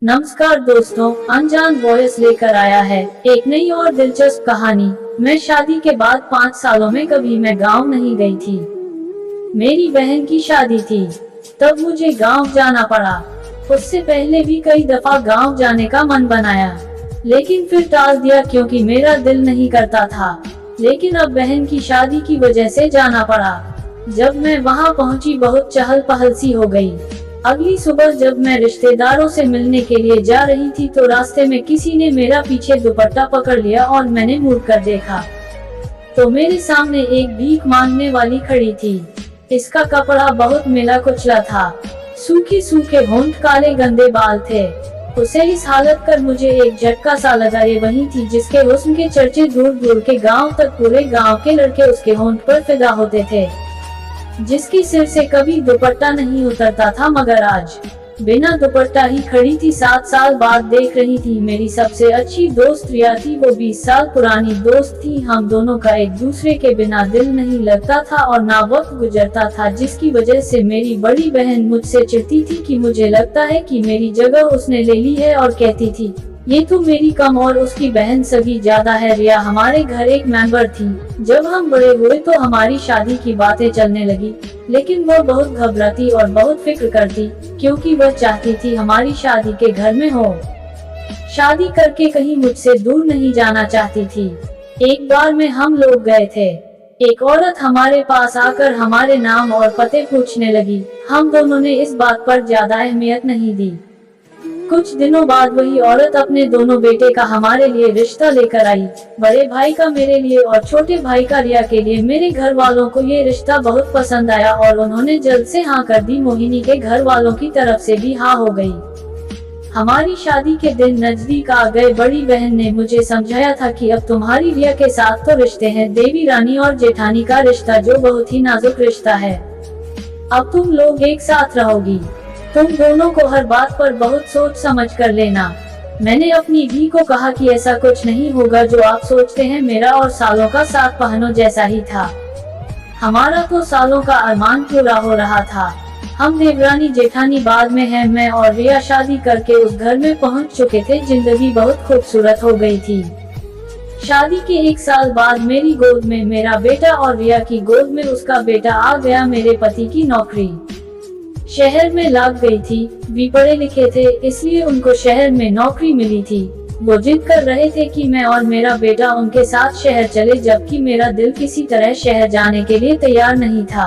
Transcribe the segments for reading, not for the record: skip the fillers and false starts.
नमस्कार दोस्तों, अनजान वॉयस लेकर आया है एक नई और दिलचस्प कहानी। मैं शादी के बाद 5 सालों में कभी मैं गांव नहीं गई थी। मेरी बहन की शादी थी, तब मुझे गांव जाना पड़ा। उससे पहले भी कई दफा गांव जाने का मन बनाया, लेकिन फिर टाल दिया क्योंकि मेरा दिल नहीं करता था। लेकिन अब बहन की शादी की वजह से जाना पड़ा। जब मैं वहां पहुंची, बहुत चहल पहल सी हो गई। अगली सुबह जब मैं रिश्तेदारों से मिलने के लिए जा रही थी तो रास्ते में किसी ने मेरा पीछे दुपट्टा पकड़ लिया और मैंने मुड़कर देखा तो मेरे सामने एक भीख मांगने वाली खड़ी थी। इसका कपड़ा बहुत मिला कुचला था, सूखे सूखे होंठ, काले गंदे बाल थे। उसे इस हालत कर मुझे एक झटका सा लगा। ये वही थी जिसके हुस्न के चर्चे दूर दूर के गांव तक, पूरे गांव के लड़के उसके होंठ पर फिदा होते थे, जिसकी सिर से कभी दुपट्टा नहीं उतरता था, मगर आज बिना दुपट्टा ही खड़ी थी। 7 साल बाद देख रही थी। मेरी सबसे अच्छी दोस्त रिया थी। वो 20 साल पुरानी दोस्त थी। हम दोनों का एक दूसरे के बिना दिल नहीं लगता था और ना वक्त गुजरता था, जिसकी वजह से मेरी बड़ी बहन मुझसे चिढ़ती थी कि मुझे लगता है कि मेरी जगह उसने ले ली है, और कहती थी ये तो मेरी कम और उसकी बहन सगी ज्यादा है। रिया हमारे घर एक मेंबर थी। जब हम बड़े हुए तो हमारी शादी की बातें चलने लगी, लेकिन वह बहुत घबराती और बहुत फिक्र करती, क्योंकि वह चाहती थी हमारी शादी के घर में हो। शादी करके कहीं मुझसे दूर नहीं जाना चाहती थी। एक बार में हम लोग गए थे। एक औरत हमारे पास आकर हमारे नाम और पते पूछने लगी। हम दोनों ने इस बात पर ज्यादा अहमियत नहीं दी। कुछ दिनों बाद वही औरत अपने दोनों बेटे का हमारे लिए रिश्ता लेकर आई। बड़े भाई का मेरे लिए और छोटे भाई का रिया के लिए। मेरे घर वालों को ये रिश्ता बहुत पसंद आया और उन्होंने जल्द से हाँ कर दी। मोहिनी के घर वालों की तरफ से भी हाँ हो गई। हमारी शादी के दिन नजदीक आ गए। बड़ी बहन ने मुझे समझाया था कि अब तुम्हारी रिया के साथ तो रिश्ते हैं, देवी रानी और जेठानी का रिश्ता, जो बहुत ही नाजुक रिश्ता है। अब तुम लोग एक साथ रहोगी। तुम दोनों को हर बात पर बहुत सोच समझ कर लेना। मैंने अपनी धी को कहा कि ऐसा कुछ नहीं होगा जो आप सोचते हैं। मेरा और सालों का साथ पहनों जैसा ही था। हमारा तो सालों का अरमान पूरा हो रहा था। हम देवरानी जेठानी बाद में है। मैं और रिया शादी करके उस घर में पहुंच चुके थे। जिंदगी बहुत खूबसूरत हो गई थी। शादी के 1 साल बाद मेरी गोद में मेरा बेटा और रिया की गोद में उसका बेटा आ गया। मेरे पति की नौकरी शहर में लग गई थी। वे पढ़े लिखे थे, इसलिए उनको शहर में नौकरी मिली थी। वो जिद कर रहे थे कि मैं और मेरा बेटा उनके साथ शहर चले, जबकि मेरा दिल किसी तरह शहर जाने के लिए तैयार नहीं था।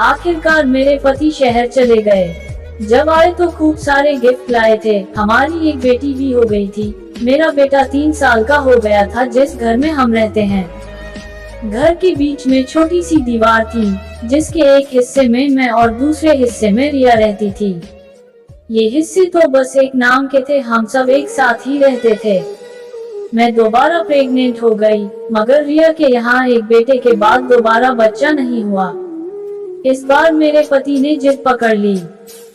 आखिरकार मेरे पति शहर चले गए। जब आए तो खूब सारे गिफ्ट लाए थे। हमारी एक बेटी भी हो गई थी। मेरा बेटा 3 साल का हो गया था। जिस घर में हम रहते हैं, घर के बीच में छोटी सी दीवार थी, जिसके एक हिस्से में मैं और दूसरे हिस्से में रिया रहती थी। ये हिस्से तो बस एक नाम के थे। हम सब एक साथ ही रहते थे। मैं दोबारा प्रेग्नेंट हो गई, मगर रिया के यहाँ एक बेटे के बाद दोबारा बच्चा नहीं हुआ। इस बार मेरे पति ने जिद पकड़ ली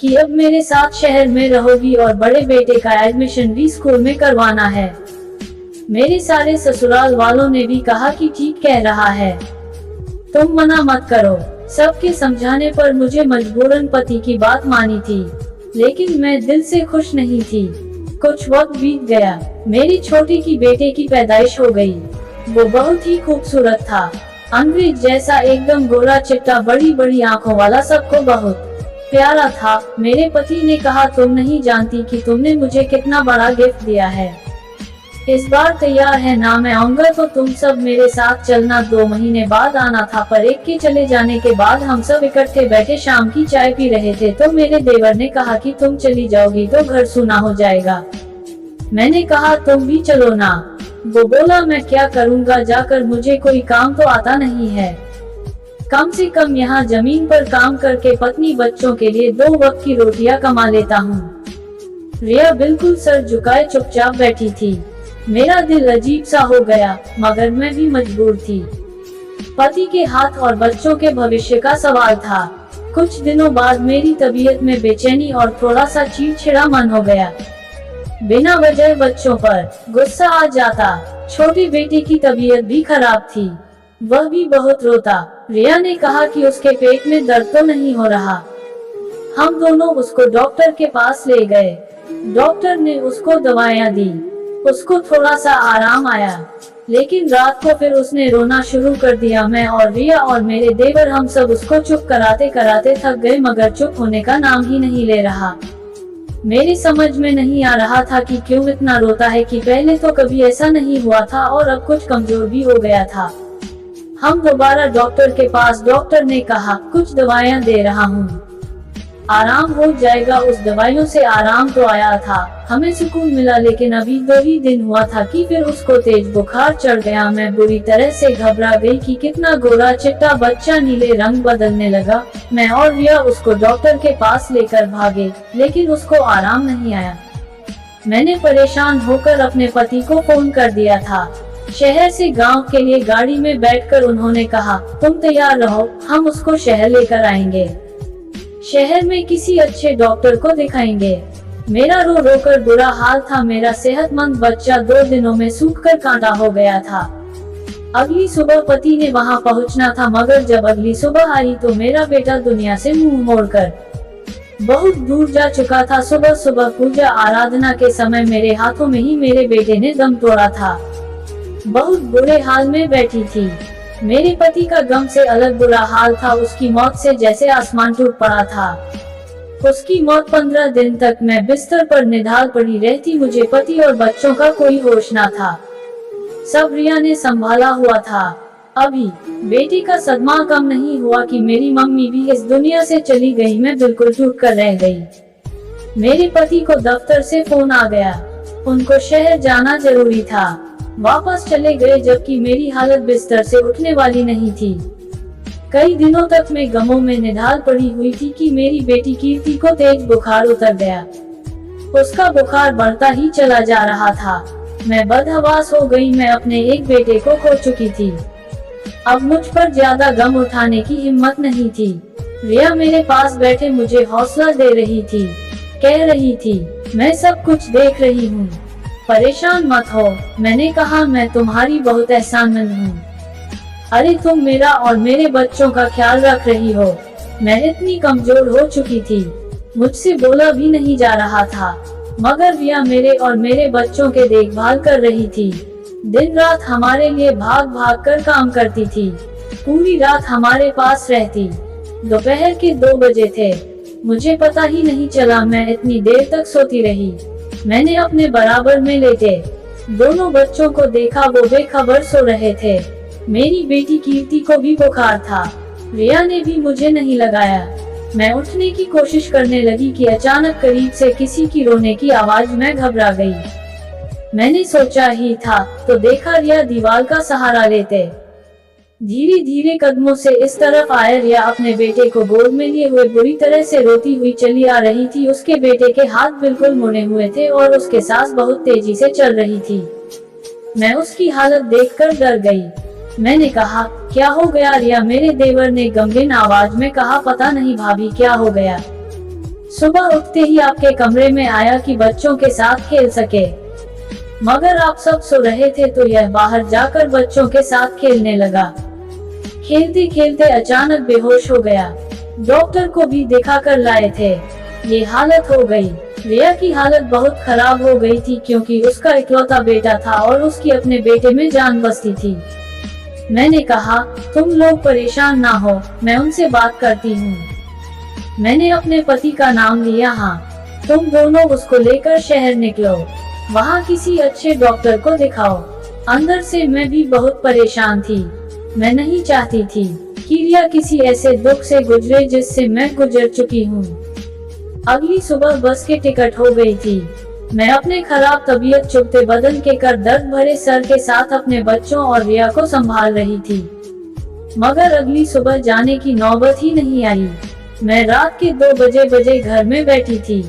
कि अब मेरे साथ शहर में रहोगी और बड़े बेटे का एडमिशन भी स्कूल में करवाना है। मेरे सारे ससुराल वालों ने भी कहा कि ठीक कह रहा है, तुम मना मत करो। सबके समझाने पर मुझे मजबूरन पति की बात मानी थी, लेकिन मैं दिल से खुश नहीं थी। कुछ वक्त बीत गया। मेरी छोटी की बेटे की पैदाइश हो गई। वो बहुत ही खूबसूरत था, अंग्रेज जैसा, एकदम गोरा चिट्टा, बड़ी बड़ी आंखों वाला, सबको बहुत प्यारा था। मेरे पति ने कहा, तुम नहीं जानती कि तुमने मुझे कितना बड़ा गिफ्ट दिया है। इस बार तैयार है ना? मैं आऊंगा तो तुम सब मेरे साथ चलना। 2 महीने बाद आना था, पर एक के चले जाने के बाद हम सब इकट्ठे बैठे शाम की चाय पी रहे थे तो मेरे देवर ने कहा कि तुम चली जाओगी तो घर सूना हो जाएगा। मैंने कहा तुम भी चलो ना। वो बोला, मैं क्या करूँगा जाकर, मुझे कोई काम तो आता नहीं है। कम से कम यहाँ जमीन पर काम करके पत्नी बच्चों के लिए 2 वक्त की रोटियां कमा लेता हूँ। रिया बिल्कुल सर झुकाए चुपचाप बैठी थी। मेरा दिल अजीब सा हो गया, मगर मैं भी मजबूर थी। पति के हाथ और बच्चों के भविष्य का सवाल था। कुछ दिनों बाद मेरी तबीयत में बेचैनी और थोड़ा सा चिड़चिड़ा मन हो गया। बिना वजह बच्चों पर गुस्सा आ जाता। छोटी बेटी की तबीयत भी खराब थी, वह भी बहुत रोता। रिया ने कहा कि उसके पेट में दर्द तो नहीं हो रहा। हम दोनों उसको डॉक्टर के पास ले गए। डॉक्टर ने उसको दवाइयाँ दी, उसको थोड़ा सा आराम आया, लेकिन रात को फिर उसने रोना शुरू कर दिया। मैं और रिया और मेरे देवर हम सब उसको चुप कराते कराते थक गए, मगर चुप होने का नाम ही नहीं ले रहा। मेरी समझ में नहीं आ रहा था कि क्यों इतना रोता है, कि पहले तो कभी ऐसा नहीं हुआ था और अब कुछ कमजोर भी हो गया था। हम दोबारा डॉक्टर के पास, डॉक्टर ने कहा कुछ दवाइयाँ दे रहा हूँ, आराम हो जाएगा। उस दवाइयों से आराम तो आया था, हमें सुकून मिला, लेकिन अभी 2 ही दिन हुआ था कि फिर उसको तेज बुखार चढ़ गया। मैं बुरी तरह से घबरा गई कि कितना गोरा चिट्टा बच्चा नीले रंग बदलने लगा। मैं और रिया उसको डॉक्टर के पास लेकर भागे, लेकिन उसको आराम नहीं आया। मैंने परेशान होकर अपने पति को फोन कर दिया था। शहर से गांव के लिए गाड़ी में बैठकर उन्होंने कहा तुम तैयार रहो, हम उसको शहर लेकर आएंगे, शहर में किसी अच्छे डॉक्टर को दिखाएंगे। मेरा रो रो कर बुरा हाल था। मेरा सेहतमंद बच्चा 2 दिनों में सूखकर कांटा हो गया था। अगली सुबह पति ने वहां पहुंचना था, मगर जब अगली सुबह आई तो मेरा बेटा दुनिया से मुंह मोड़कर बहुत दूर जा चुका था। सुबह सुबह पूजा आराधना के समय मेरे हाथों में ही मेरे बेटे ने दम तोड़ा था। बहुत बुरे हाल में बैठी थी। मेरे पति का गम से अलग बुरा हाल था। उसकी मौत से जैसे आसमान टूट पड़ा था। उसकी मौत 15 दिन तक मैं बिस्तर पर निढाल पड़ी रहती। मुझे पति और बच्चों का कोई होश न था। सब रिया ने संभाला हुआ था। अभी बेटी का सदमा कम नहीं हुआ कि मेरी मम्मी भी इस दुनिया से चली गई। मैं बिल्कुल टूट कर रह गई। मेरे पति को दफ्तर से फोन आ गया, उनको शहर जाना जरूरी था। वापस चले गए, जबकि मेरी हालत बिस्तर से उठने वाली नहीं थी। कई दिनों तक मैं गमों में निढाल पड़ी हुई थी कि मेरी बेटी कीर्ति को तेज बुखार उतर गया। उसका बुखार बढ़ता ही चला जा रहा था। मैं बदहवास हो गई। मैं अपने एक बेटे को खो चुकी थी। अब मुझ पर ज्यादा गम उठाने की हिम्मत नहीं थी। रिया मेरे पास बैठे मुझे हौसला दे रही थी, कह रही थी मैं सब कुछ देख रही हूँ, परेशान मत हो। मैंने कहा मैं तुम्हारी बहुत एहसानमंद हूँ। अरे तुम मेरा और मेरे बच्चों का ख्याल रख रही हो। मैं इतनी कमजोर हो चुकी थी, मुझसे बोला भी नहीं जा रहा था, मगर रिया मेरे और मेरे बच्चों के देखभाल कर रही थी। दिन रात हमारे लिए भाग भाग कर काम करती थी। पूरी रात हमारे पास रहती। दोपहर के 2 बजे थे, मुझे पता ही नहीं चला मैं इतनी देर तक सोती रही। मैंने अपने बराबर में लेटे दोनों बच्चों को देखा, वो बेखबर सो रहे थे। मेरी बेटी कीर्ति को भी बुखार था। रिया ने भी मुझे नहीं लगाया। मैं उठने की कोशिश करने लगी कि अचानक करीब से किसी की रोने की आवाज। मैं घबरा गई। मैंने सोचा ही था तो देखा रिया दीवार का सहारा लेते धीरे धीरे कदमों से इस तरफ आया। रिया अपने बेटे को गोद में लिए हुए बुरी तरह से रोती हुई चली आ रही थी। उसके बेटे के हाथ बिल्कुल मुड़े हुए थे और उसके सांस बहुत तेजी से चल रही थी। मैं उसकी हालत देखकर डर गई। मैंने कहा क्या हो गया रिया? मेरे देवर ने गंभीर आवाज में कहा पता नहीं भाभी क्या हो गया। सुबह उठते ही आपके कमरे में आया कि बच्चों के साथ खेल सके, मगर आप सब सो रहे थे तो यह बाहर जाकर बच्चों के साथ खेलने लगा। खेलते खेलते अचानक बेहोश हो गया। डॉक्टर को भी दिखा कर लाए थे। ये हालत हो गई। रिया की हालत बहुत खराब हो गई थी, क्योंकि उसका इकलौता बेटा था और उसकी अपने बेटे में जान बसती थी। मैंने कहा तुम लोग परेशान ना हो, मैं उनसे बात करती हूँ। मैंने अपने पति का नाम लिया। हाँ, तुम दोनों उसको लेकर शहर निकलो, वहाँ किसी अच्छे डॉक्टर को दिखाओ। अंदर से मैं भी बहुत परेशान थी। मैं नहीं चाहती थी कि रिया किसी ऐसे दुख से गुजरे जिससे मैं गुजर चुकी हूँ। अगली सुबह बस के टिकट हो गई थी। मैं अपने खराब तबीयत, चुभते बदन के कर दर्द भरे सर के साथ अपने बच्चों और रिया को संभाल रही थी, मगर अगली सुबह जाने की नौबत ही नहीं आई। मैं रात के 2 बजे घर में बैठी थी।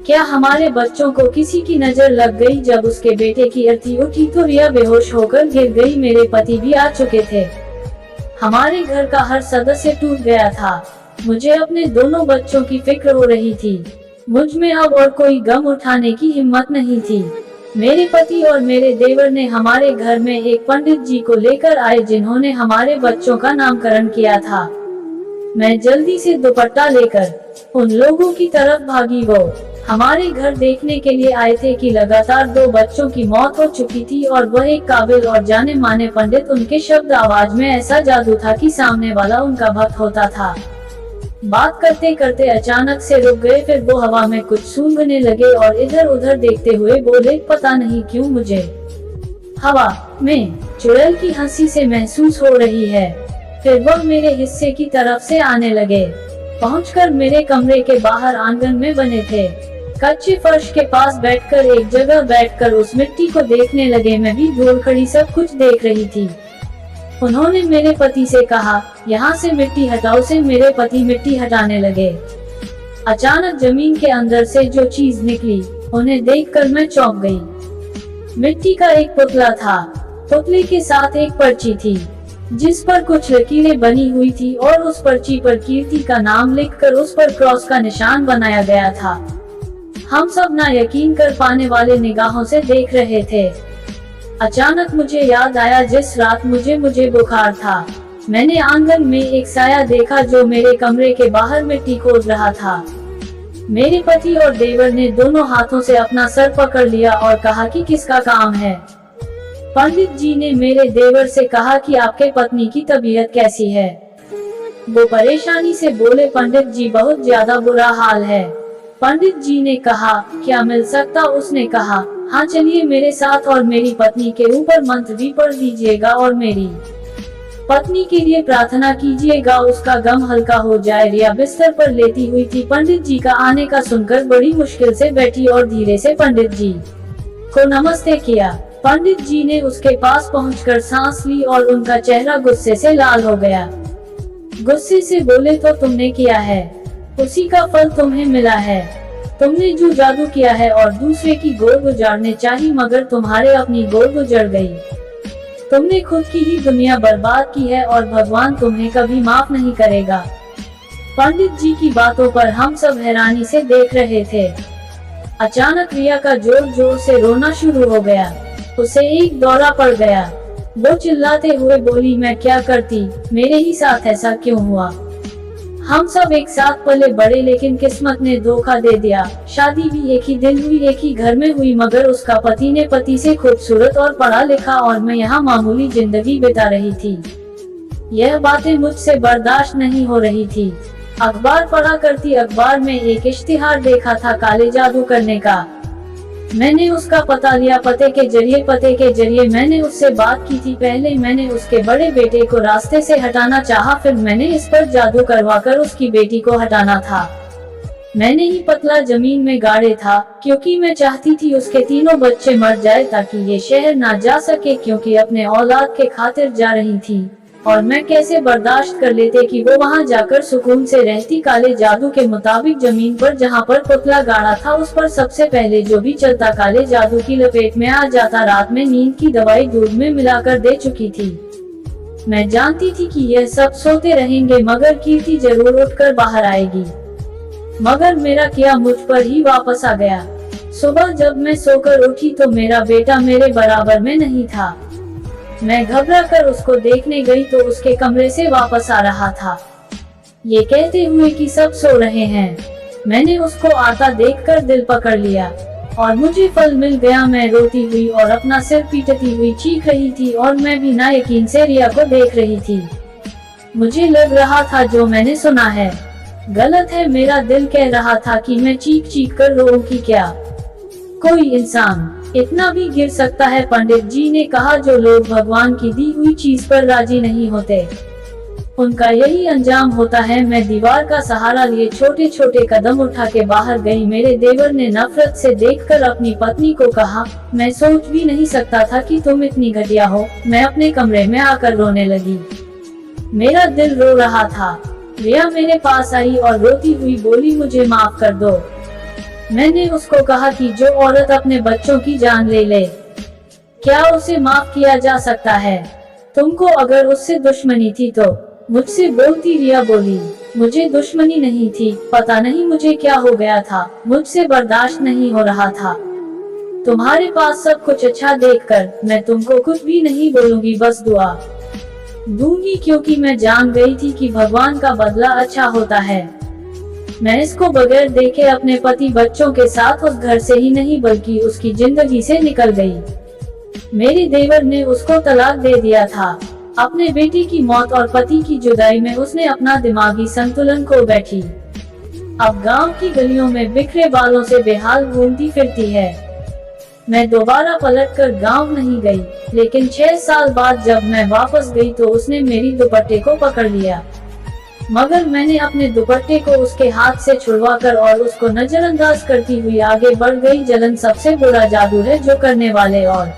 क्या हमारे बच्चों को किसी की नजर लग गई? जब उसके बेटे की अर्थी उठी तो रिया बेहोश होकर गिर गई। मेरे पति भी आ चुके थे। हमारे घर का हर सदस्य टूट गया था। मुझे अपने दोनों बच्चों की फिक्र हो रही थी। मुझ में अब और कोई गम उठाने की हिम्मत नहीं थी। मेरे पति और मेरे देवर ने हमारे घर में एक पंडित जी को लेकर आए, जिन्होंने हमारे बच्चों का नामकरण किया था। मैं जल्दी से दुपट्टा लेकर उन लोगों की तरफ भागी। वो हमारे घर देखने के लिए आए थे कि लगातार 2 बच्चों की मौत हो चुकी थी और वह एक काबिल और जाने माने पंडित। उनके शब्द आवाज में ऐसा जादू था कि सामने वाला उनका भक्त होता था। बात करते करते अचानक से रुक गए, फिर वो हवा में कुछ सूंघने लगे और इधर उधर देखते हुए बोले, पता नहीं क्यों मुझे हवा में चुड़ैल की हंसी से महसूस हो रही है। फिर वह मेरे हिस्से की तरफ से आने लगे। पहुंचकर मेरे कमरे के बाहर आंगन में बने थे कच्चे फर्श के पास बैठकर एक जगह बैठकर उस मिट्टी को देखने लगे। मैं भी दूर खड़ी सब कुछ देख रही थी। उन्होंने मेरे पति से कहा, यहाँ से मिट्टी हटाओ। से मेरे पति मिट्टी हटाने लगे। अचानक जमीन के अंदर से जो चीज निकली, उन्हें देखकर मैं चौंक गई। मिट्टी का एक पुतला था। पुतले के साथ एक पर्ची थी जिस पर कुछ लकीरें बनी हुई थी और उस पर्ची पर कीर्ति का नाम लिखकर उस पर क्रॉस का निशान बनाया गया था। हम सब ना यकीन कर पाने वाले निगाहों से देख रहे थे। अचानक मुझे याद आया जिस रात मुझे बुखार था। मैंने आंगन में एक साया देखा जो मेरे कमरे के बाहर मिट्टी खोद रहा था। मेरे पति और देवर ने दोनों हाथों से अपना सर पकड़ लिया और कहा कि किसका काम है। पंडित जी ने मेरे देवर से कहा कि आपके पत्नी की तबीयत कैसी है। वो परेशानी से बोले, पंडित जी बहुत ज्यादा बुरा हाल है। पंडित जी ने कहा, क्या मिल सकता? उसने कहा, हाँ चलिए मेरे साथ और मेरी पत्नी के ऊपर मंत्र भी पढ़ दीजिएगा और मेरी पत्नी के लिए प्रार्थना कीजिएगा, उसका गम हल्का हो जाए। रिया बिस्तर पर लेटी हुई थी। पंडित जी का आने का सुनकर बड़ी मुश्किल से बैठी और धीरे से पंडित जी को नमस्ते किया। पंडित जी ने उसके पास पहुंचकर सांस ली और उनका चेहरा गुस्से से लाल हो गया। गुस्से से बोले, तो तुमने किया है, उसी का फल तुम्हें मिला है। तुमने जो जादू किया है और दूसरे की गोद गुजारने चाहिए, मगर तुम्हारे अपनी गोद गुजर गई। तुमने खुद की ही दुनिया बर्बाद की है और भगवान तुम्हें कभी माफ नहीं करेगा। पंडित जी की बातों पर हम सब हैरानी से देख रहे थे। अचानक रिया का जोर जोर से रोना शुरू हो गया। उसे एक दौरा पड़ गया। वो चिल्लाते हुए बोली, मैं क्या करती, मेरे ही साथ ऐसा क्यों हुआ। हम सब एक साथ पले बड़े, लेकिन किस्मत ने धोखा दे दिया। शादी भी एक ही दिन हुई, एक ही घर में हुई, मगर उसका पति ने पति से खूबसूरत और पढ़ा लिखा और मैं यहाँ मामूली जिंदगी बिता रही थी। यह बातें मुझसे बर्दाश्त नहीं हो रही थी। अखबार पढ़ा करती, अखबार में एक इश्तिहार देखा था काले जादू करने का। मैंने उसका पता लिया। पते के जरिए मैंने उससे बात की थी। पहले मैंने उसके बड़े बेटे को रास्ते से हटाना चाहा, फिर मैंने इस पर जादू करवाकर उसकी बेटी को हटाना था। मैंने ही पतला जमीन में गाड़े था, क्योंकि मैं चाहती थी उसके तीनों बच्चे मर जाए ताकि ये शहर ना जा सके, क्योंकि अपने औलाद के खातिर जा रही थी। और मैं कैसे बर्दाश्त कर लेते कि वो वहाँ जाकर सुकून से रहती। काले जादू के मुताबिक जमीन पर जहाँ पर पुतला गाड़ा था, उस पर सबसे पहले जो भी चलता काले जादू की लपेट में आ जाता। रात में नींद की दवाई दूध में मिलाकर दे चुकी थी। मैं जानती थी कि यह सब सोते रहेंगे, मगर कीर्ति जरूर उठकर बाहर आएगी। मगर मेरा किया मुझ पर ही वापस आ गया। सुबह जब मैं सोकर उठी तो मेरा बेटा मेरे बराबर में नहीं था। मैं घबरा कर उसको देखने गई तो उसके कमरे से वापस आ रहा था, ये कहते हुए कि सब सो रहे हैं। मैंने उसको आता देखकर दिल पकड़ लिया और मुझे फल मिल गया। मैं रोती हुई और अपना सिर पीटती हुई चीख रही थी और मैं भी ना यकीन से रिया को देख रही थी। मुझे लग रहा था जो मैंने सुना है गलत है। मेरा दिल कह रहा था कि मैं चीख चीख कर रोऊं कि क्या कोई इंसान इतना भी गिर सकता है। पंडित जी ने कहा, जो लोग भगवान की दी हुई चीज पर राजी नहीं होते, उनका यही अंजाम होता है। मैं दीवार का सहारा लिए छोटे छोटे कदम उठा के बाहर गई। मेरे देवर ने नफरत से देखकर अपनी पत्नी को कहा, मैं सोच भी नहीं सकता था कि तुम इतनी घटिया हो। मैं अपने कमरे में आकर रोने लगी। मेरा दिल रो रहा था। रिया मेरे पास आई और रोती हुई बोली, मुझे माफ कर दो। मैंने उसको कहा कि जो औरत अपने बच्चों की जान ले ले, क्या उसे माफ किया जा सकता है? तुमको अगर उससे दुश्मनी थी तो मुझसे बोलती। रिया बोली, मुझे दुश्मनी नहीं थी, पता नहीं मुझे क्या हो गया था, मुझसे बर्दाश्त नहीं हो रहा था। तुम्हारे पास सब कुछ अच्छा देखकर मैं तुमको कुछ भी नहीं बोलूंगी, बस दुआ दूंगी, क्योंकि मैं जान गई थी कि भगवान का बदला अच्छा होता है। मैं इसको बगैर देखे अपने पति बच्चों के साथ उस घर से ही नहीं बल्कि उसकी जिंदगी से निकल गई। मेरे देवर ने उसको तलाक दे दिया था। अपने बेटी की मौत और पति की जुदाई में उसने अपना दिमागी संतुलन खो बैठी। अब गांव की गलियों में बिखरे बालों से बेहाल घूमती फिरती है। मैं दोबारा पलटकर गांव नहीं गई, लेकिन 6 साल बाद जब मैं वापस गई तो उसने मेरी दुपट्टे को पकड़ लिया, मगर मैंने अपने दुपट्टे को उसके हाथ से छुड़वाकर और उसको नजरअंदाज करती हुई आगे बढ़ गई। जलन सबसे बुरा जादू है जो करने वाले और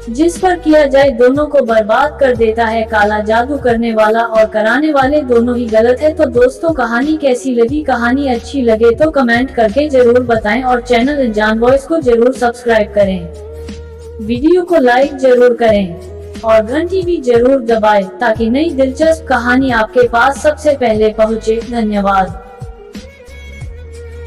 जिस पर किया जाए दोनों को बर्बाद कर देता है। काला जादू करने वाला और कराने वाले दोनों ही गलत है। तो दोस्तों, कहानी कैसी लगी? कहानी अच्छी लगे तो कमेंट करके जरूर बताएं और चैनल अनजान वॉइस को जरूर सब्सक्राइब करें। वीडियो को लाइक जरूर करें और घंटी भी जरूर दबाएं ताकि नई दिलचस्प कहानी आपके पास सबसे पहले पहुंचे। धन्यवाद।